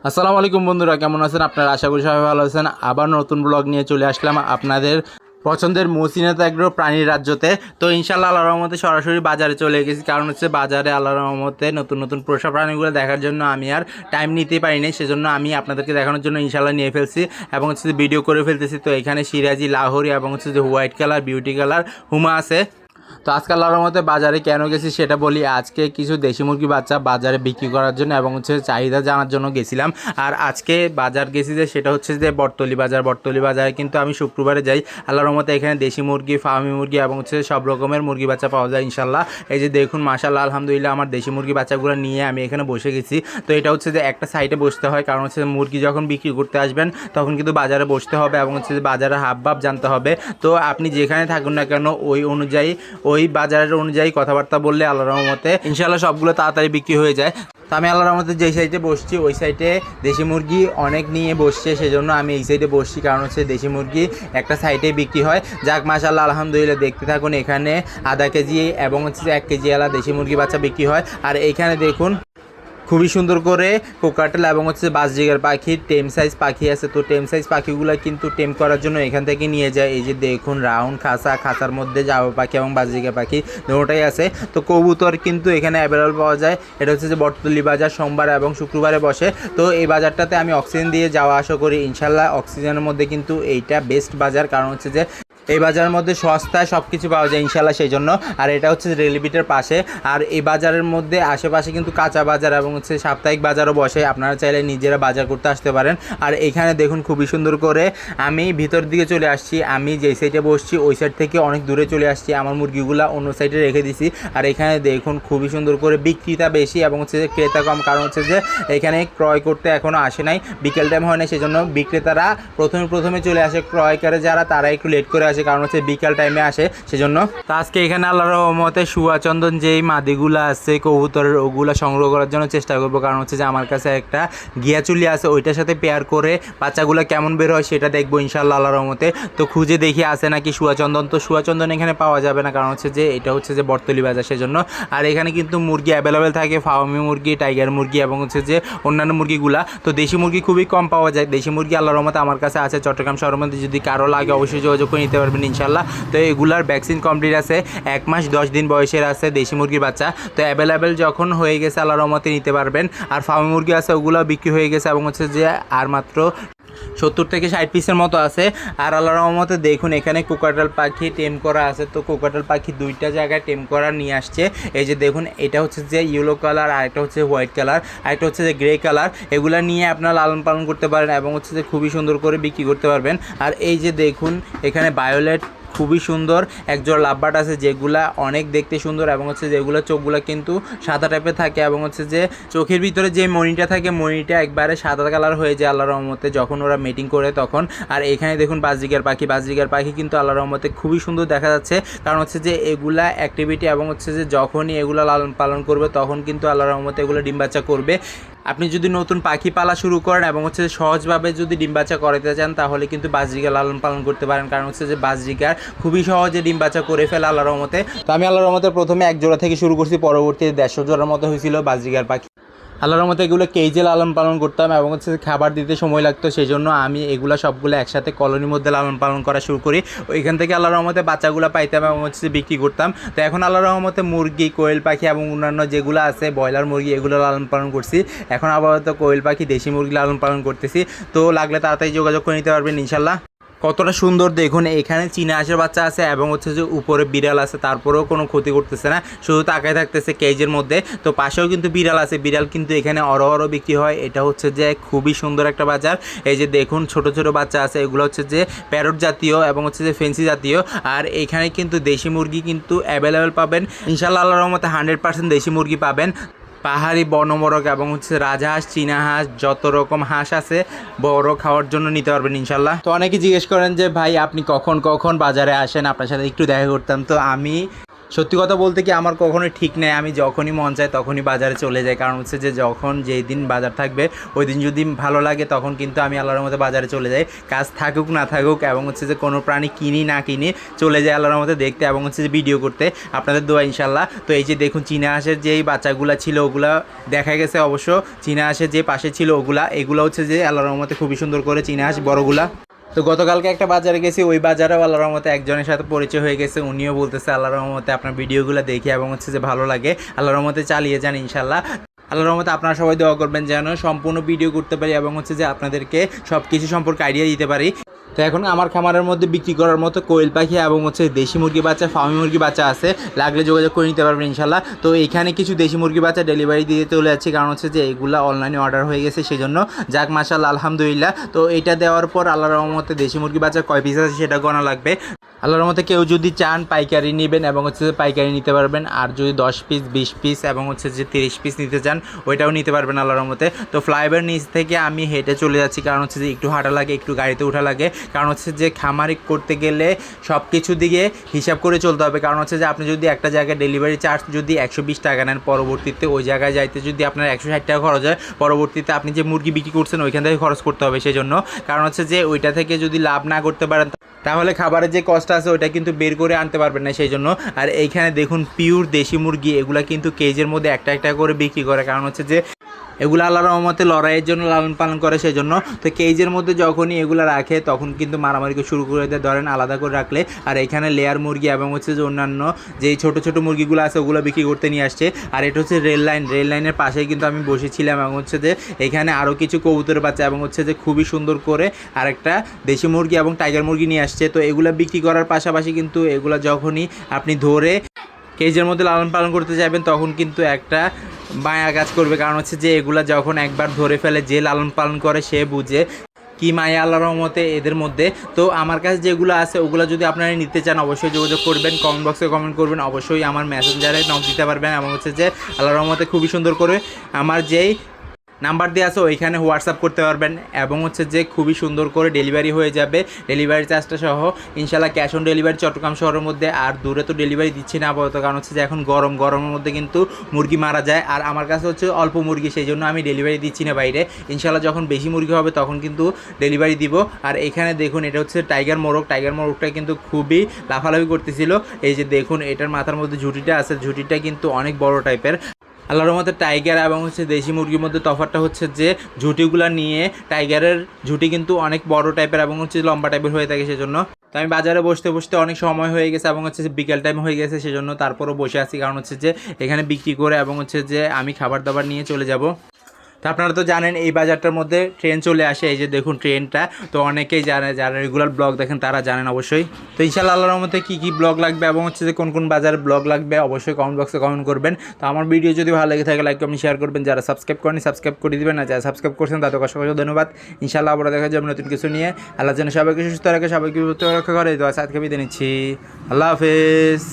আসসালামু আলাইকুম বন্ধুরা, কেমন আছেন আপনারা? আশা করি সবাই ভালো আছেন। আবার নতুন ব্লগ নিয়ে চলে আসলাম আপনাদের পছন্দের মসিনাত এগ্রো প্রাণীর রাজ্যতে। তো ইনশাল্লাহ আল্লাহর রহমতে সরাসরি বাজারে চলে গেছি, কারণ হচ্ছে বাজারে আল্লাহর রহমতে নতুন নতুন পোষা প্রাণীগুলো দেখার জন্য আমি আর টাইম নিতে পারিনি। সেজন্য আমি আপনাদেরকে দেখানোর জন্য ইনশাল্লাহ নিয়ে ফেলছি এবং হচ্ছে ভিডিও করে ফেলতেছি। তো এখানে সিরাজি, লাহোরি এবং হচ্ছে যে হোয়াইট কালার, বিউটি কালার, হুমা আছে। তো আজকে আল্লাহর রহমতে বাজারে কেন গেছি সেটা বলি। আজকে কিছু দেশি মুরগি বাচ্চা বাজারে বিক্রি করার জন্য এবং হচ্ছে চাহিদা জানার জন্য গেছিলাম। আর আজকে বাজার গেছি যে সেটা হচ্ছে যে বটতলি বাজার। বটতলি বাজারে কিন্তু আমি শুক্রবারে যাই। আল্লাহর রহমতে এখানে দেশি মুরগি, ফার্মি মুরগি এবং হচ্ছে সব রকমের মুরগি বাচ্চা পাওয়া যায় ইনশাল্লাহ। এই যে দেখুন, মাশাআল্লাহ, আলহামদুলিল্লাহ, আমার দেশি মুরগি বাচ্চাগুলো নিয়ে আমি এখানে বসে গেছি। তো এটা হচ্ছে যে একটা সাইডে বসতে হয়, কারণ হচ্ছে মুরগি যখন বিক্রি করতে আসবেন তখন কিন্তু বাজারে বসতে হবে এবং হচ্ছে যে বাজারের হাবভাব জানতে হবে। তো আপনি যেখানে থাকুন না কেন ওই অনুযায়ী, ওই বাজারের অনুযায়ী কথাবার্তা বললে আল্লাহর রহমতে ইনশাআল্লাহ সবগুলো তাড়াতাড়ি বিক্রি হয়ে যায়। তো আমি আল্লাহর রহমতে যেই সাইডে বসছি ওই সাইডে দেশি মুরগি অনেক নিয়ে বসছে, সেজন্য আমি এই সাইডে বসছি, কারণ হচ্ছে দেশি মুরগি একটা সাইডে বিক্রি হয়। যাক, মাশাআল্লাহ, আলহামদুলিল্লাহ, দেখতে থাকুন। এখানে আধা কেজি এবং হচ্ছে 1 কেজি আলা দেশি মুরগি বাচ্চা বিক্রি হয়। আর এইখানে দেখুন খুবই সুন্দর করে কোকাটেল এবং হচ্ছে বাজরিগার পাখি, টেম সাইজ পাখি আছে। তো টেম সাইজ পাখিগুলো কিন্তু টেম করার জন্য এখান থেকে নিয়ে যায়। এই যে দেখুন রাউন্ড খাঁচা, খাঁচার মধ্যে জাবা পাখি এবং বাজরিগার পাখি দুটোটাই আছে। তো কবুতর কিন্তু এখানে অ্যাভেলেবল পাওয়া যায়। এটা হচ্ছে যে বটতলি বাজার সোমবার এবং শুক্রবারে বসে। তো এই বাজারটাতে আমি অক্সিজেন দিয়ে যাওয়া আসা করি ইনশাল্লাহ। অক্সিজেনের মধ্যে কিন্তু এইটা বেস্ট বাজার, কারণ হচ্ছে যে এই বাজারের মধ্যে সস্তায় সব কিছু পাওয়া যায় ইনশাল্লাহ, সেই জন্য। আর এটা হচ্ছে রেলগেটের পাশে। আর এই বাজারের মধ্যে আশেপাশে কিন্তু কাঁচা বাজার এবং হচ্ছে সাপ্তাহিক বাজারও বসে, আপনারা চাইলে নিজেরা বাজার করতে আসতে পারেন। আর এখানে দেখুন খুবই সুন্দর করে আমি ভিতর দিকে চলে আসছি। আমি যেই সাইডে বসছি ওই সাইড থেকে অনেক দূরে চলে আসছি, আমার মুরগিগুলো অন্য সাইডে রেখে দিছি। আর এখানে দেখুন খুবই সুন্দর করে বিক্রেতা বেশি এবং হচ্ছে যে ক্রেতা কম, কারণ হচ্ছে যে এখানে ক্রয় করতে এখনও আসে নাই, বিকেল টাইম হয় না, সেই জন্য বিক্রেতারা প্রথমে চলে আসে। ক্রয়কারে যারা তারা একটু লেট করে আসে, কারণ হচ্ছে বিকাল টাইমে আসে, সেজন্য। তো আজকে এখানে আল্লাহর রহমতে সুয়াচন্দন যেই মাদিগুলো আছে কবুতরের, ওগুলা সংগ্রহ করার জন্য চেষ্টা করবো, কারণ হচ্ছে যে আমার কাছে একটা গিয়াচুলি আছে, ওইটার সাথে পেয়ার করে বাচ্চাগুলো কেমন বের হয় সেটা দেখবো ইনশাআল্লাহ আল্লাহর রহমতে। তো খুঁজে দেখি আছে নাকি সুয়াচন্দন। তো সুয়াচন্দন এখানে পাওয়া যাবে না, কারণ হচ্ছে যে এটা হচ্ছে যে বটতলি বাজার, সেজন্য। আর এখানে কিন্তু মুরগি অ্যাভেলেবেল থাকে, ফার্মি মুরগি, টাইগার মুরগি এবং হচ্ছে যে অন্যান্য মুরগিগুলা। তো দেশি মুরগি খুবই কম পাওয়া যায়। দেশি মুরগি আল্লাহর রহমতে আমার কাছে আছে চট্টগ্রাম শহরের মধ্যে, যদি কারো লাগে অবশ্যই যোগাযোগ করে নিতে পারবেন ইনশাআল্লাহ। তো এগুলার ভ্যাকসিন কমপ্লিট আছে, 1 মাস 10 দিন বয়সের আছে দেশি মুরগির বাচ্চা। তো অ্যাভেলেবেল যখন হয়ে গেছে আল্লাহর রহমতে নিতে পারবেন। আর ফার্মি মুরগি আছে, ওগুলো বিক্রি হয়ে গেছে এবং হচ্ছে যে আর মাত্র 70 থেকে 60 পিসের মতো আছে। আর আল্লাহর রহমতে দেখুন এখানে কোকাটেল পাখি টেম করা আছে। তো কোকাটেল পাখি 2টা জায়গায় টেম করা নিয়ে আসছে। এই যে দেখুন, এটা হচ্ছে যে ইয়েলো কালার, আর একটা হচ্ছে হোয়াইট কালার, আর একটা হচ্ছে যে গ্রে কালার। এগুলা নিয়ে আপনারা লালন পালন করতে পারেন এবং হচ্ছে যে খুবই সুন্দর করে বিক্রি করতে পারবেন। আর এই যে দেখুন এখানে বায়োলেট খুবই সুন্দর একজোড়া লাভবার্ড আছে, যেগুলা অনেক দেখতে সুন্দর এবং হচ্ছে যেগুলো চোখগুলো কিন্তু সাদা টাইপের থাকে এবং হচ্ছে যে চোখের ভিতরে যে মণিটা থাকে, মণিটা একবারে সাদা কালার হয়ে যায় আল্লাহর রহমতে যখন ওরা মিটিং করে তখন। আর এখানে দেখুন বাজরিগার পাখি। বাজরিগার পাখি কিন্তু আল্লাহর রহমতে খুবই সুন্দর দেখা যাচ্ছে, কারণ হচ্ছে যে এগুলা অ্যাক্টিভিটি এবং হচ্ছে যে যখনই এগুলা লালন পালন করবে তখন কিন্তু আল্লাহর রহমতে এগুলো ডিম বাচ্চা করবে। আপনি যদি নতুন পাখি পালা শুরু করেন এবং হচ্ছে সহজভাবে যদি ডিম বাচ্চা করাতে চান তাহলে কিন্তু বাজরিগা লালন পালন করতে পারেন, কারণ হচ্ছে যে বাজরিগার খুবই সহজে ডিম বাচ্চা করে ফেলে আল্লাহর রহমতে। তো আমি আল্লাহর রহমতে প্রথমে 1 জোড়া থেকে শুরু করছি, পরবর্তীতে 150 জোড়ার মতো হয়েছিল বাজরিগার পাখি। আল্লাহর রহমতে এগুলো কেজে লালন পালন করতাম এবং হচ্ছে খাবার দিতে সময় লাগতো, সেই জন্য আমি এগুলো সবগুলো একসাথে কলোনির মধ্যে লালন পালন করা শুরু করি। ওইখান থেকে আল্লাহর রহমতে বাচ্চাগুলো পাইতাম এবং হচ্ছে বিক্রি করতাম। তো এখন আল্লাহর রহমতে মুরগি, কোয়েল পাখি এবং অন্যান্য যেগুলো আছে ব্রয়লার মুরগি, এগুলো লালন পালন করছি। এখন আপাতত কোয়েল পাখি, দেশি মুরগি লালন পালন করতেছি। তো লাগলে তাড়াতাড়ি যোগাযোগ করে নিতে পারবেন ইনশাল্লাহ। কতটা সুন্দর দেখুন, এখানে চীনা হাঁসের বাচ্চা আছে এবং হচ্ছে যে উপরে বিড়াল আছে, তারপরেও কোনো ক্ষতি করতেছে না, শুধু তাকায় থাকতেছে কেজের মধ্যে। তো পাশেও কিন্তু বিড়াল আছে, বিড়াল কিন্তু এখানে অরহর বিক্রি হয়। এটা হচ্ছে যে খুবই সুন্দর একটা বাজার। এই যে দেখুন ছোট ছোট বাচ্চা আছে, এগুলো হচ্ছে যে প্যারট জাতীয় এবং হচ্ছে যে ফেন্সি জাতীয়। আর এখানে কিন্তু দেশি মুরগি কিন্তু অ্যাভেলেবেল পাবেন ইনশাআল্লাহ। আল্লাহর রহমতে 100% দেশি মুরগি পাবেন। পাহাড়ি বনমোরগ এবং হচ্ছে রাজহাঁস, চীনা হাঁস, যত রকম হাঁস আছে বড় খাওয়ার জন্য নিতে পারবেন ইনশাল্লাহ। তো অনেকে জিজ্ঞেস করেন যে ভাই আপনি কখন বাজারে আসেন, আপনার সাথে একটু দেখা করতাম। তো আমি সত্যি কথা বলতে কি আমার কখনোই ঠিক নেই, আমি যখনই মন চায় তখনই বাজারে চলে যাই। কারণ হচ্ছে যে যখন যেই দিন বাজার থাকবে ওই দিন যদি ভালো লাগে তখন কিন্তু আমি আল্লাহর মতো বাজারে চলে যাই, কাজ থাকুক না থাকুক, এবং হচ্ছে যে কোনো প্রাণী কিনি না কিনি চলে যায় আল্লাহর মতো দেখতে এবং হচ্ছে যে ভিডিও করতে, আপনাদের দোয়া ইনশাল্লাহ। তো এই যে দেখুন চীনা হাঁসের যেই বাচ্চাগুলো ছিল ওগুলা দেখা গেছে, অবশ্য চীনা হাঁসের যে পাশে ছিল এগুলো হচ্ছে যে আল্লাহর রহমতে খুবই সুন্দর করে চীনা হাঁস বড়গুলা। তো গতকালকে একটা বাজারে গেছি, ওই বাজারেও আল্লাহর রহমতে একজনের সাথে পরিচয় হয়ে গেছে, উনিও বলতেছে আল্লাহর রহমতে আপনার ভিডিওগুলো দেখি এবং হচ্ছে যে ভালো লাগে, আল্লাহর রহমতে চালিয়ে যান ইনশাল্লাহ। আল্লাহর রহমতে আপনারা সবাই দোয়া করবেন যেন সম্পূর্ণ ভিডিও করতে পারি এবং হচ্ছে যে আপনাদেরকে সব কিছু সম্পর্কে আইডিয়া দিতে পারি। তো এখন আমার খামারের মধ্যে বিক্রি করার মতো কোয়েল পাখি এবং হচ্ছে দেশি মুরগি বাচ্চা, ফার্মি মুরগি বাচ্চা আছে, লাগলে যোগাযোগ করে নিতে পারবেন ইনশাল্লাহ। তো এখানে কিছু দেশি মুরগি বাচ্চা ডেলিভারি দিয়ে চলে যাচ্ছি, কারণ হচ্ছে যে এগুলো অনলাইনে অর্ডার হয়ে গেছে, সেই জন্য যাক মাশাআল্লাহ আলহামদুলিল্লাহ। তো এটা দেওয়ার পর আল্লাহর রহমতে দেশি মুরগি বাচ্চা কয় পিস আছে সেটা গোনা লাগবে। আল্লাহর মতে কেউ যদি চান পাইকারি নেবেন এবং হচ্ছে যে পাইকারি নিতে পারবেন, আর যদি 10 পিস 20 পিস এবং হচ্ছে যে 30 পিস নিতে চান ওইটাও নিতে পারবেন আল্লাহর মতে। তো ফ্লাইওভার নিচ থেকে আমি হেঁটে চলে যাচ্ছি, কারণ হচ্ছে যে একটু হাঁটা লাগে, একটু গাড়িতে ওঠা লাগে, কারণ হচ্ছে যে খামারি করতে গেলে সব কিছু দিকে হিসাব করে চলতে হবে। কারণ হচ্ছে যে আপনি যদি একটা জায়গায় ডেলিভারি চার্জ যদি 120 টাকা নেন, পরবর্তীতে ওই জায়গায় যাইতে যদি আপনার 160 টাকা খরচ হয়, পরবর্তীতে আপনি যে মুরগি বিক্রি করছেন ওইখান থেকে খরচ করতে হবে। সেই জন্য কারণ হচ্ছে যে ওইটা থেকে যদি লাভ না করতে পারেন তাহলে খাবারের যে কষ্ট আছে ওইটা কিন্তু বের করে আনতে পারবেন না, সেই জন্য। আর এইখানে দেখুন পিওর দেশি মুরগি, এগুলা কিন্তু কেজের মধ্যে একটা একটা করে বিক্রি করে, কারণ হচ্ছে যে এগুলো আল্লাহর রহমতে লড়াইয়ের জন্য লালন পালন করে, সেই জন্য। তো কেজের মধ্যে যখনই এগুলো রাখে তখন কিন্তু মারামারিকে শুরু করে দেয়, ধরেন আলাদা করে রাখলে। আর এখানে লেয়ার মুরগি এবং হচ্ছে যে অন্যান্য যেই ছোটো ছোটো মুরগিগুলো আছে ওগুলো বিক্রি করতে নিয়ে আসছে। আর এটা হচ্ছে রেল লাইনের পাশেই কিন্তু আমি বসেছিলাম এবং হচ্ছে যে এখানে আরও কিছু কবুতরের বাচ্চা এবং হচ্ছে যে খুবই সুন্দর করে আরেকটা দেশি মুরগি এবং টাইগার মুরগি নিয়ে আসছে। তো এগুলো বিক্রি করার পাশাপাশি কিন্তু এগুলো যখনই আপনি ধরে কেজের মধ্যে লালন পালন করতে যাবেন তখন কিন্তু একটা মায়া কাজ করবে, কারণ হচ্ছে যে এগুলা যখন একবার ধরে ফেলে যে লালন পালন করে সে বুঝে কি মায়া আল্লাহর রহমতে এদের মধ্যে। তো আমার কাছে যেগুলো আছে ওগুলো যদি আপনারা নিতে চান অবশ্যই যোগাযোগ করবেন, কমেন্ট বক্সে কমেন্ট করবেন, অবশ্যই আমার মেসেঞ্জারে নক দিতে পারবেন এবং হচ্ছে যে আল্লাহর রহমতে খুবই সুন্দর করে আমার যেই নাম্বার দেওয়া আছে ওইখানে হোয়াটসঅ্যাপ করতে পারবেন এবং হচ্ছে যে খুবই সুন্দর করে ডেলিভারি হয়ে যাবে, ডেলিভারি চার্জটা সহ ইনশাল্লাহ। ক্যাশ অন ডেলিভারি চট্টগ্রাম শহরের মধ্যে, আর দূরে তো ডেলিভারি দিচ্ছি না আপাতত, কারণ হচ্ছে যে এখন গরমের মধ্যে কিন্তু মুরগি মারা যায়, আর আমার কাছে হচ্ছে অল্প মুরগি, সেই জন্য আমি ডেলিভারি দিচ্ছি না বাইরে। ইনশাল্লাহ যখন বেশি মুরগি হবে তখন কিন্তু ডেলিভারি দিব। আর এখানে দেখুন এটা হচ্ছে টাইগার মোরগটা কিন্তু খুবই লাফালাফি করতেছিল। এই যে দেখুন এটার মাথার মধ্যে ঝুঁটিটা আছে, ঝুঁটিটা কিন্তু অনেক বড় টাইপের। আল্লাহর মধ্যে টাইগার এবং হচ্ছে দেশি মুরগির মধ্যে তফাৎটা হচ্ছে যে ঝুঁটিগুলো নিয়ে টাইগারের ঝুঁটি কিন্তু অনেক বড় টাইপের এবং হচ্ছে লম্বা টাইপের হয়ে থাকে, সেজন্য। তো আমি বাজারে বসতে বসতে অনেক সময় হয়ে গেছে এবং হচ্ছে যে বিকেল টাইম হয়ে গেছে, সেজন্য তারপরও বসে আছি, কারণ হচ্ছে যে এখানে বিক্রি করে এবং হচ্ছে যে আমি খাবার দাবার নিয়ে চলে যাব। তো আপনারা তো জানেন এই বাজারটার মধ্যে ট্রেন চলে আসে, এই যে দেখুন ট্রেনটা, তো অনেকেই জানে, যারা রেগুলার ব্লগ দেখেন তারা জানেন অবশ্যই। তো ইনশাআল্লাহ আল্লাহর রহমতে কী কী ব্লগ লাগবে এবং হচ্ছে যে কোন কোন বাজারে ব্লগ লাগবে অবশ্যই কমেন্ট বক্সে কমেন্ট করবেন। তো আমার ভিডিও যদি ভালো লেগে থাকে লাইক কমেন্ট শেয়ার করবেন, যারা সাবস্ক্রাইব করেনি সাবস্ক্রাইব করে দিবেন, না যারা সাবস্ক্রাইব করছেন তাদের অসংখ্য ধন্যবাদ। ইনশাআল্লাহ আবার দেখা যাবে নতুন কিছু নিয়ে। আল্লাহ যেন সবাইকে সুস্থ রাখে, সবাইকে রক্ষা করে। তো আজকে বিদায় নিচ্ছি, আল্লাহ হাফেজ।